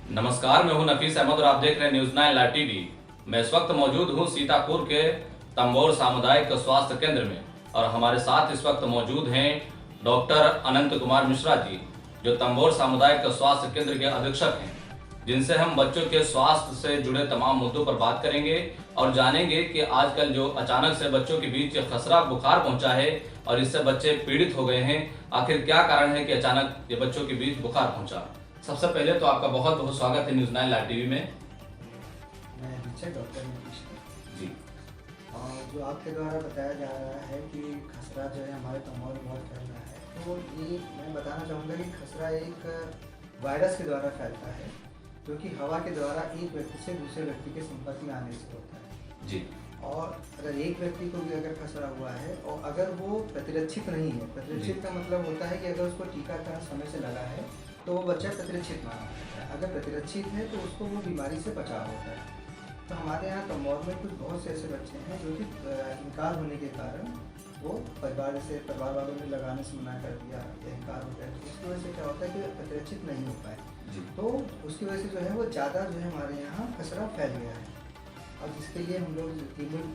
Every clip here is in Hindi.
नमस्कार, मैं हूं नफीस अहमद और आप देख रहे हैं न्यूज़ 9 लाइव टीवी। मैं इस वक्त मौजूद हूं सीतापुर के तंबोर सामुदायिक स्वास्थ्य केंद्र में और हमारे साथ इस वक्त मौजूद हैं डॉक्टर अनंत कुमार मिश्रा जी, जो तंबोर सामुदायिक स्वास्थ्य केंद्र के अधीक्षक हैं, जिनसे हम बच्चों के स्वास्थ्य से जुड़े तमाम मुद्दों पर बात करेंगे और जानेंगे कि आजकल जो अचानक से बच्चों के बीच खसरा बुखार पहुंचा है और इससे बच्चे पीड़ित हो गए हैं, आखिर क्या कारण है कि अचानक ये बच्चों के बीच बुखार पहुंचा। सबसे पहले तो आपका बहुत बहुत स्वागत है न्यूज़ 9 लाइव टीवी में। मैं अधीक्षक डॉक्टर नीतीश जी। और जो आपके द्वारा बताया जा रहा है कि खसरा जो है हमारे तंबोर में बहुत फैल रहा है, तो ये मैं बताना चाहूँगा कि खसरा एक वायरस के द्वारा फैलता है, जो कि हवा के द्वारा एक व्यक्ति से दूसरे व्यक्ति के संपर्क में आने से होता है। जी। और अगर एक व्यक्ति को भी अगर खसरा हुआ है और अगर वो प्रतिरक्षित नहीं है, प्रतिरक्षित का मतलब होता है कि अगर उसको टीकाकरण समय से लगा है तो वो बच्चा प्रतिरक्षित माना जाता है। अगर प्रतिरक्षित है तो उसको वो बीमारी से बचाव होता है। तो हमारे यहाँ तंबोर में कुछ बहुत से ऐसे बच्चे हैं जो कि इनकार होने के कारण वो परिवार वालों ने लगाने से मना कर दिया या इनकार हो गया, तो उसकी वजह से क्या होता है कि प्रतिरक्षित नहीं हो पाए। तो उसकी वजह से जो है वो ज़्यादा जो है हमारे यहाँ खसरा फैल गया है और जिसके लिए हम लोग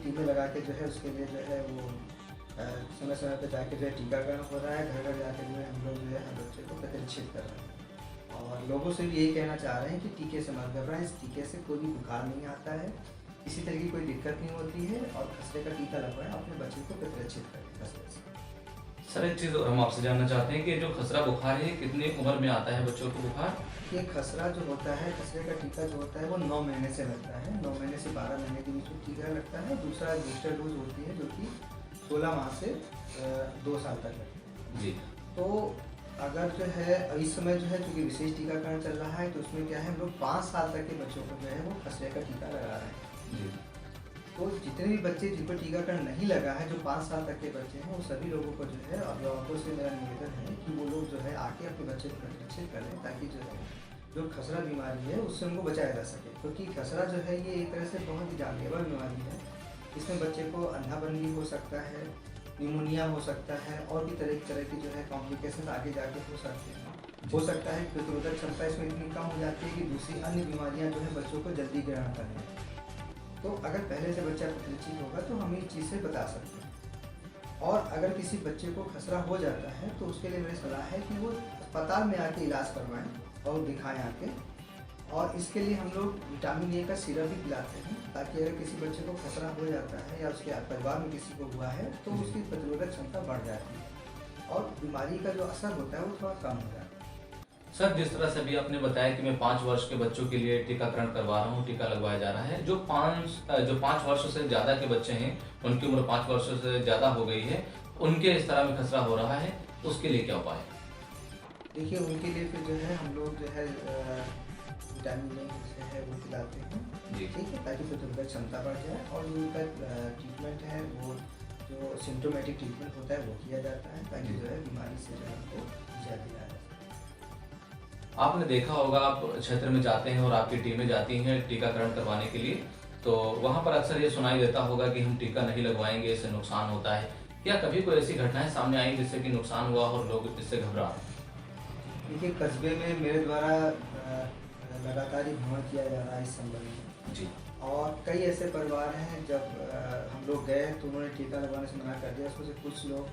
टीमें लगा के जो है उसके लिए जो है वो समय समय पर जाके जो है टीकाकरण हो रहा है। घर घर जाके जो है हम लोग जो है हर बच्चे को प्रतिरक्षित कर रहे हैं और लोगों से भी यही कहना चाह रहे हैं कि टीके से मत घबराएं। इस टीके से कोई भी बुखार नहीं आता है, किसी तरह की कोई दिक्कत नहीं होती है और खसरे का टीका लगवाएं, अपने बच्चे को प्रतिरक्षित करें खसरे से। सर, एक चीज़ हम आपसे जानना चाहते हैं कि जो खसरा बुखार है कितनी उम्र में आता है बच्चों को बुखार? ये खसरा जो होता है, खसरे का टीका जो होता है वो 9 महीने से लगता है। 9 महीने से 12 महीने के बीच में टीका लगता है। दूसरा बूस्टर डोज होती है जो कि 16 माह से 2 साल तक लगती है। जी। तो अगर जो है इस समय जो है चूँकि विशेष टीकाकरण चल रहा है, तो उसमें क्या है हम लोग 5 साल तक के बच्चों को जो है वो खसरे का टीका लगा रहे हैं। जी। तो जितने भी बच्चे जिन पर टीकाकरण नहीं लगा है, जो 5 साल तक के बच्चे हैं, वो सभी लोगों को जो है अभिभावकों से मेरा निवेदन है कि वो लोग जो है आके अपने बच्चे को प्रतिरक्षित करें, ताकि जो है जो खसरा बीमारी है उससे उनको बचाया जा सके। क्योंकि खसरा जो है ये एक तरह से बहुत ही जानलेवा बीमारी है। इसमें बच्चे को अंधापन भी हो सकता है, न्यूमोनिया हो सकता है और भी तरह की जो है कॉम्प्लिकेशन आगे जाके हो सकते हैं। हो सकता है प्रतिरोधक क्षमता इसमें इतनी कम हो जाती है कि दूसरी अन्य बीमारियां जो है बच्चों को जल्दी ग्रहण कर लें। तो अगर पहले से बच्चा प्रतिरक्षित होगा तो हम इस चीज़ से बता सकते हैं। और अगर किसी बच्चे को खसरा हो जाता है तो उसके लिए मेरी सलाह है कि वो अस्पताल में आके इलाज करवाएं और दिखाएं आके। और इसके लिए हम लोग विटामिन ए का सिरप भी पिलाते हैं, ताकि अगर किसी बच्चे को खसरा हो जाता है या उसके परिवार में किसी को हुआ है तो उसकी प्रतिरोधक क्षमता बढ़ जाती है और बीमारी का जो असर होता है वो थोड़ा कम हो जाता है। सर, जिस तरह से अभी आपने बताया कि मैं 5 वर्ष के बच्चों के लिए टीकाकरण करवा रहा हूँ, टीका लगवाया जा रहा है, जो 5 वर्ष से ज़्यादा के बच्चे हैं, उनकी उम्र 5 वर्ष से ज़्यादा हो गई है, उनके इस तरह में खसरा हो रहा है, उसके लिए क्या उपाय है? देखिए, उनके लिए फिर जो है हम लोग जो है विटामिन ए जो है वो पिलाते हैं। जी। ठीक है, ताकि प्रतिरोधक क्षमता बढ़ जाए और जो उनका ट्रीटमेंट है वो जो सिम्टोमेटिक ट्रीटमेंट होता है वो किया जाता है, ताकि जो है बीमारी से जो है उनको निजात दिलाया जा सके। आपने देखा होगा, आप क्षेत्र में जाते हैं और आपकी टीमें जाती हैं टीकाकरण करवाने के लिए, तो वहाँ पर अक्सर ये सुनाई देता होगा कि हम टीका नहीं लगवाएंगे, इससे नुकसान होता है। क्या कभी कोई ऐसी घटनाएं सामने आई जिससे कि नुकसान हुआ और लोग इससे घबरा? देखिए, कस्बे में मेरे द्वारा लगातार ही भ्रमण किया जा रहा है इस संबंध में। जी। और कई ऐसे परिवार हैं जब हम लोग गए तो उन्होंने टीका लगवाने से मना कर दिया। उसमें से कुछ लोग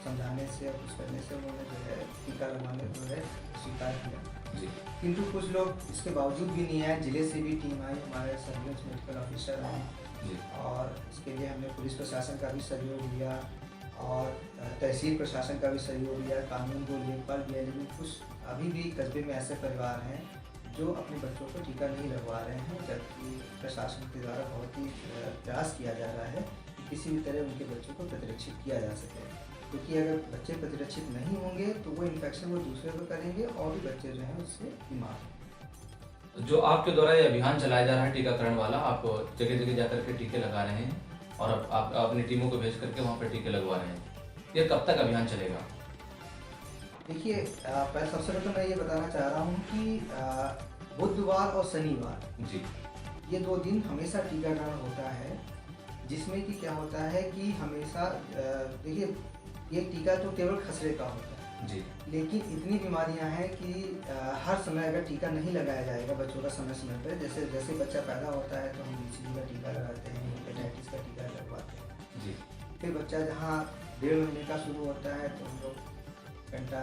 समझाने से और कुछ करने से उन्होंने जो है टीका लगवाने जो है स्वीकार किया। जी। किंतु कुछ लोग इसके बावजूद भी नहीं आए। जिले से भी टीम आई, हमारे सर्विलेंस मेडिकल ऑफिसर आए जी। और इसके लिए हमने पुलिस प्रशासन का भी सहयोग लिया और तहसील प्रशासन का भी सहयोग लिया, कानून को लेखपाल भी है। लेकिन कुछ अभी भी कस्बे में ऐसे परिवार हैं जो अपने बच्चों को टीका नहीं लगवा रहे हैं, जबकि प्रशासन के द्वारा बहुत ही प्रयास किया जा रहा है कि किसी भी तरह उनके बच्चों को प्रतिरक्षित किया जा सके। क्योंकि अगर बच्चे प्रतिरक्षित नहीं होंगे तो वो इन्फेक्शन वो दूसरे को करेंगे और भी बच्चे जो हैं उससे बीमार होंगे। जो आपके द्वारा ये अभियान चलाया जा रहा है टीकाकरण वाला, आप जगह जगह जाकर के टीके लगा रहे हैं और आप अपनी टीमों को भेज करके वहाँ पर टीके लगवा रहे हैं, ये कब तक अभियान चलेगा? देखिए, पहले सबसे पहले तो मैं ये बताना चाह रहा हूँ कि बुधवार और शनिवार जी। ये 2 दिन हमेशा टीकाकरण होता है, जिसमें कि क्या होता है कि हमेशा देखिए, ये टीका तो केवल खसरे का होता है। जी। लेकिन इतनी बीमारियां हैं कि हर समय अगर टीका नहीं लगाया जाएगा बच्चों का समय समय पर, जैसे जैसे बच्चा पैदा होता है तो हम BCG का टीका लगाते हैं, हेपेटाइटिस का टीका लगवाते हैं। जी। फिर बच्चा जहाँ 1.5 महीने का शुरू होता है तो हम लोग घंटा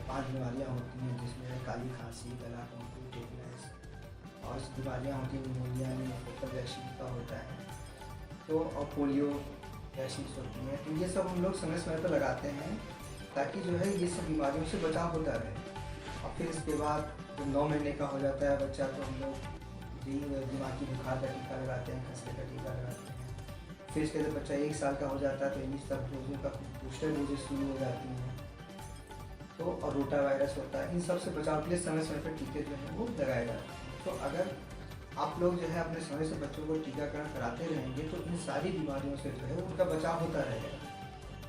5 बीमारियाँ होती हैं, जिसमें काली खांसी, गला खंजू, टिटनेस और बीमारियाँ होती हैं, निमोनिया, निमोकोकल वैक्सीन का होता है, तो और पोलियो वैक्सीन होती हैं। तो ये सब हम लोग समय समय पर लगाते हैं ताकि जो है ये सब बीमारियों से बचाव होता रहे। और फिर इसके बाद जब 9 महीने का हो जाता है बच्चा तो हम लोग दिमागी बुखार का टीका लगाते हैं, खसरे का टीका लगाते हैं। फिर इसके जब बच्चा 1 साल का हो जाता है तो इन्हीं सब डोजों का बूस्टर डोजेस शुरू हो जाती हैं। तो और रोटा वायरस होता है, इन सब से बचाव के लिए समय समय पर टीके जो हैं वो लगाए जाते हैं। तो अगर आप लोग जो है अपने समय से बच्चों को टीकाकरण कराते रहेंगे तो इन सारी बीमारियों से जो है उनका बचाव होता रहेगा।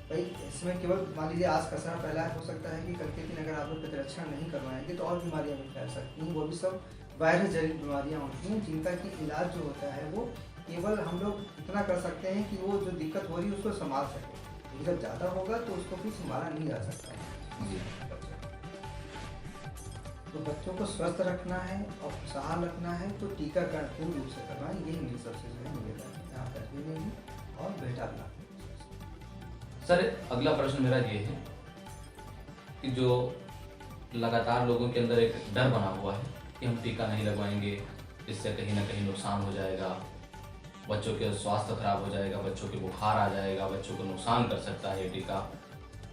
भाई इसमें केवल मान लीजिए आज खसरा फैला हो सकता है कि कल के दिन अगर आप लोग प्रतिरक्षण नहीं करवाएंगे तो और बीमारियां भी फैल सकती हैं। वो भी सब वायरस जनित बीमारियां होती हैं जिनका कि इलाज जो होता है वो केवल हम लोग इतना कर सकते हैं कि वो जो दिक्कत हो रही है उसको संभाल सकें। लेकिन जब ज़्यादा होगा तो उसको फिर संभाला नहीं जा सकता है। तो बच्चों को स्वस्थ रखना है और खुशहाल रखना है तो टीकाकरण पूर्ण रूप से करवाएं, यही मेरी सबसे जो है निवेदन है। यहाँ तक भी नहीं और बेटा भी। सर अगला प्रश्न मेरा ये है कि जो लगातार लोगों के अंदर एक डर बना हुआ है कि हम टीका नहीं लगवाएंगे, इससे कहीं ना कहीं नुकसान हो जाएगा, बच्चों के स्वास्थ्य खराब हो जाएगा, बच्चों के बुखार आ जाएगा, बच्चों को नुकसान कर सकता है ये टीका।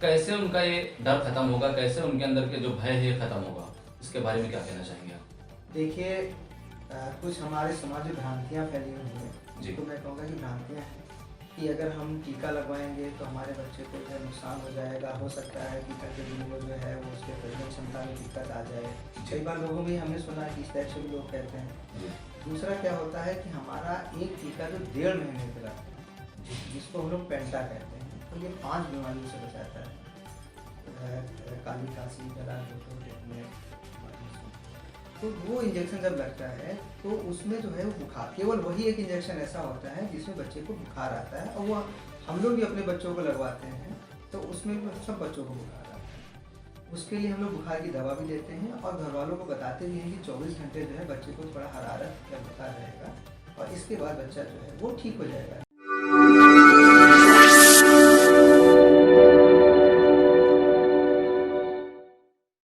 कैसे उनका ये डर खत्म होगा, कैसे उनके अंदर के जो भय है ये खत्म होगा, इसके बारे में क्या कहना चाहेंगे आप? देखिए कुछ हमारे समाज में भ्रांतियाँ फैली हुई हैं, जी। जिनको मैं कहूँगा कि भ्रांतियाँ हैं कि अगर हम टीका लगवाएंगे तो हमारे बच्चे को जो है नुकसान हो जाएगा, हो सकता है कि कल के दिन में जो है वो उसके प्रजनन क्षमता में दिक्कत आ जाए। कई बार लोगों में हमने सुना है कि इस टाइप से भी लोग कहते हैं। दूसरा क्या होता है कि हमारा एक टीका जो 1.5 महीने का लगता है, जिसको हम लोग पेंटा कहते हैं, तो ये 5 बीमारियों से बचाता है, काली खांसी, गला खंजू, टिटनेस। तो वो इंजेक्शन जब लगता है तो उसमें जो है वो बुखार, केवल वही एक इंजेक्शन ऐसा होता है जिसमें बच्चे को बुखार आता है, और वो हम लोग भी अपने बच्चों को लगवाते हैं तो उसमें सब बच्चों को बुखार आता है। उसके लिए हम लोग बुखार की दवा भी देते हैं और घर वालों को बताते भी हैं कि 24 घंटे जो है बच्चे को थोड़ा हरारत या बुखार रहेगा और इसके बाद बच्चा जो है वो ठीक हो जाएगा।